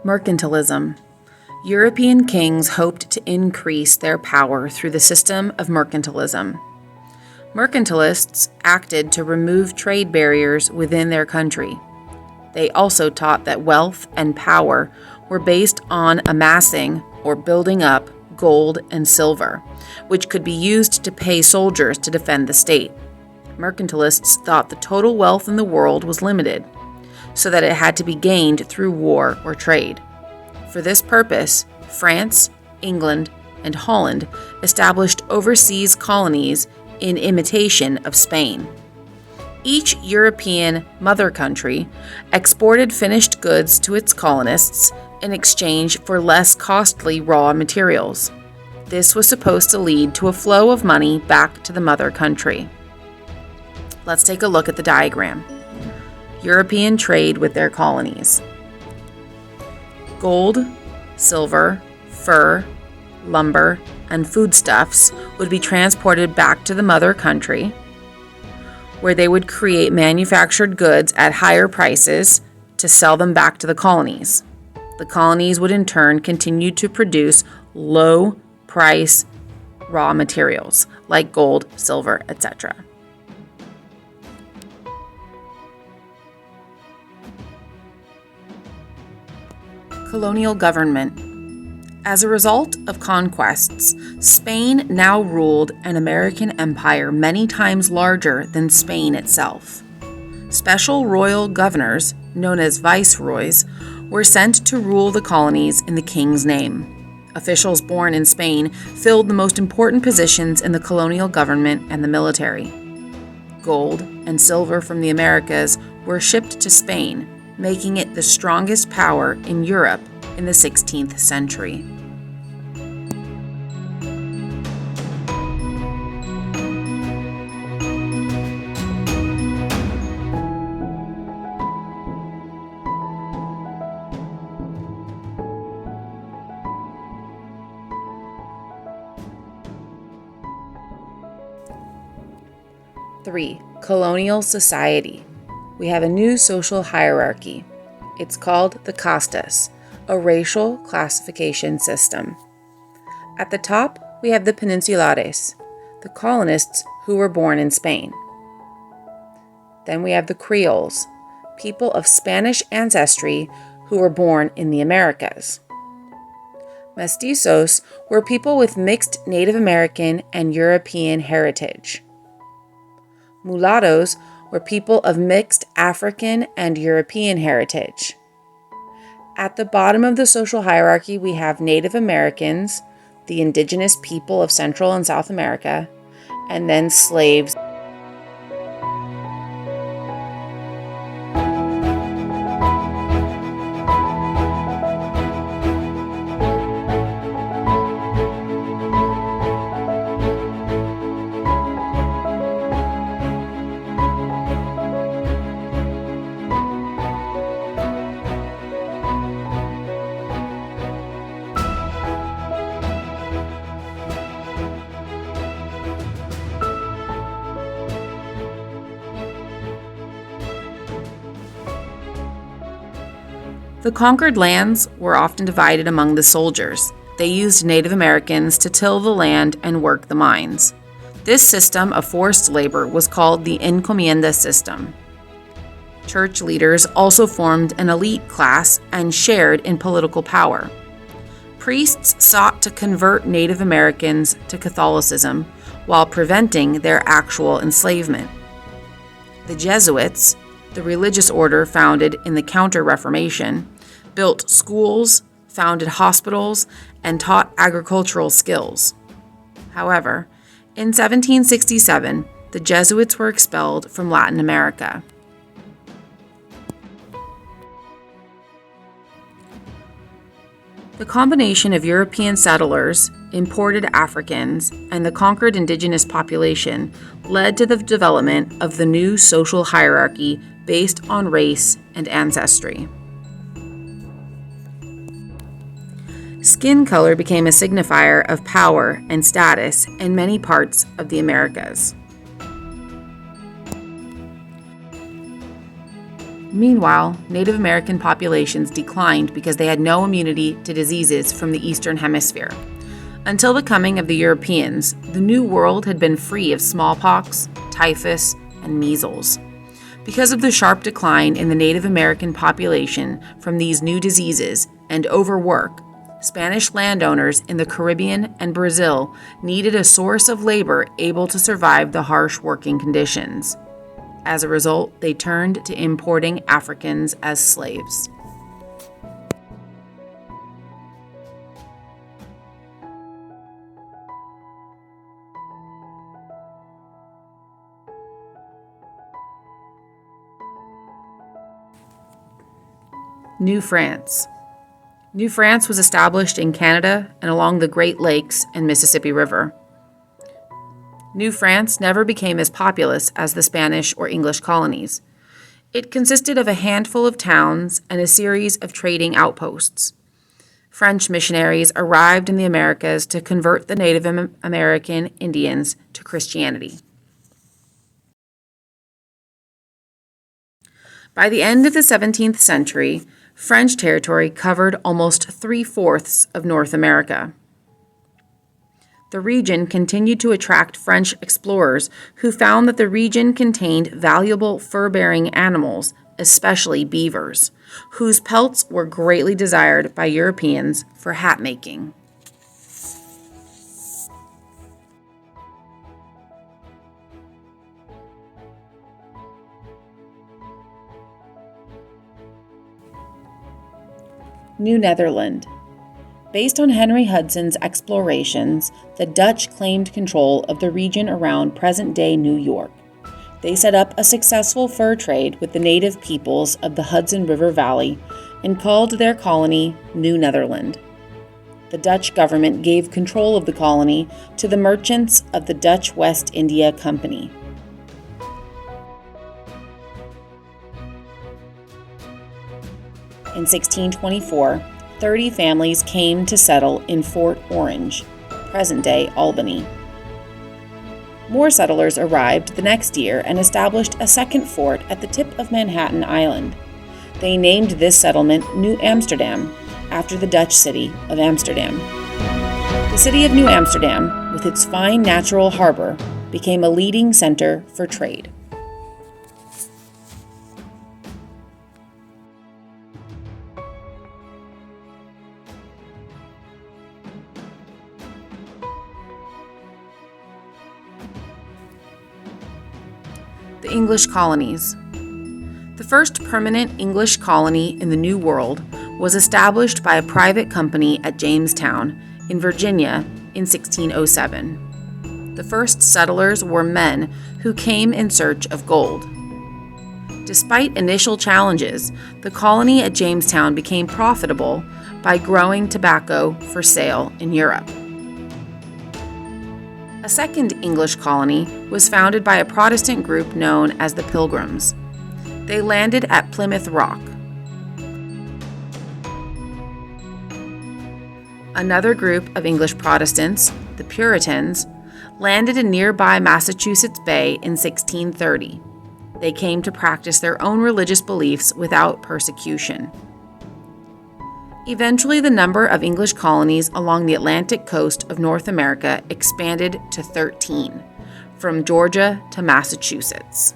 Mercantilism. European kings hoped to increase their power through the system of mercantilism. Mercantilists acted to remove trade barriers within their country. They also taught that wealth and power were based on amassing or building up gold and silver, which could be used to pay soldiers to defend the state. Mercantilists thought the total wealth in the world was limited, so that it had to be gained through war or trade. For this purpose, France, England, and Holland established overseas colonies in imitation of Spain. Each European mother country exported finished goods to its colonists in exchange for less costly raw materials. This was supposed to lead to a flow of money back to the mother country. Let's take a look at the diagram. European trade with their colonies. Gold, silver, fur, lumber, and foodstuffs would be transported back to the mother country, where they would create manufactured goods at higher prices to sell them back to the colonies. The colonies would in turn continue to produce low-price raw materials like gold, silver, etc. Colonial Government. As a result of conquests, Spain now ruled an American empire many times larger than Spain itself. Special royal governors, known as viceroys, were sent to rule the colonies in the king's name. Officials born in Spain filled the most important positions in the colonial government and the military. Gold and silver from the Americas were shipped to Spain, making it the strongest power in Europe in the 16th century. Three, Colonial Society. We have a new social hierarchy. It's called the castas, a racial classification system. At the top, we have the peninsulares, the colonists who were born in Spain. Then we have the Creoles, people of Spanish ancestry who were born in the Americas. Mestizos were people with mixed Native American and European heritage. Mulattoes were people of mixed African and European heritage. At the bottom of the social hierarchy, we have Native Americans, the indigenous people of Central and South America, and then slaves. The conquered lands were often divided among the soldiers. They used Native Americans to till the land and work the mines. This system of forced labor was called the encomienda system. Church leaders also formed an elite class and shared in political power. Priests sought to convert Native Americans to Catholicism while preventing their actual enslavement. The Jesuits, the religious order founded in the Counter-Reformation, built schools, founded hospitals, and taught agricultural skills. However, in 1767, the Jesuits were expelled from Latin America. The combination of European settlers, imported Africans, and the conquered indigenous population led to the development of the new social hierarchy based on race and ancestry. Skin color became a signifier of power and status in many parts of the Americas. Meanwhile, Native American populations declined because they had no immunity to diseases from the Eastern Hemisphere. Until the coming of the Europeans, the New World had been free of smallpox, typhus, and measles. Because of the sharp decline in the Native American population from these new diseases and overwork, Spanish landowners in the Caribbean and Brazil needed a source of labor able to survive the harsh working conditions. As a result, they turned to importing Africans as slaves. New France. New France was established in Canada and along the Great Lakes and Mississippi River. New France never became as populous as the Spanish or English colonies. It consisted of a handful of towns and a series of trading outposts. French missionaries arrived in the Americas to convert the Native American Indians to Christianity. By the end of the 17th century, French territory covered almost 3/4 of North America. The region continued to attract French explorers who found that the region contained valuable fur-bearing animals, especially beavers, whose pelts were greatly desired by Europeans for hat making. New Netherland. Based on Henry Hudson's explorations, the Dutch claimed control of the region around present-day New York. They set up a successful fur trade with the native peoples of the Hudson River Valley and called their colony New Netherland. The Dutch government gave control of the colony to the merchants of the Dutch West India Company. In 1624, 30 families came to settle in Fort Orange, present-day Albany. More settlers arrived the next year and established a second fort at the tip of Manhattan Island. They named this settlement New Amsterdam, after the Dutch city of Amsterdam. The city of New Amsterdam, with its fine natural harbor, became a leading center for trade. The English colonies. The first permanent English colony in the New World was established by a private company at Jamestown in Virginia in 1607. The first settlers were men who came in search of gold. Despite initial challenges, the colony at Jamestown became profitable by growing tobacco for sale in Europe. A second English colony was founded by a Protestant group known as the Pilgrims. They landed at Plymouth Rock. Another group of English Protestants, the Puritans, landed in nearby Massachusetts Bay in 1630. They came to practice their own religious beliefs without persecution. Eventually, the number of English colonies along the Atlantic coast of North America expanded to 13, from Georgia to Massachusetts.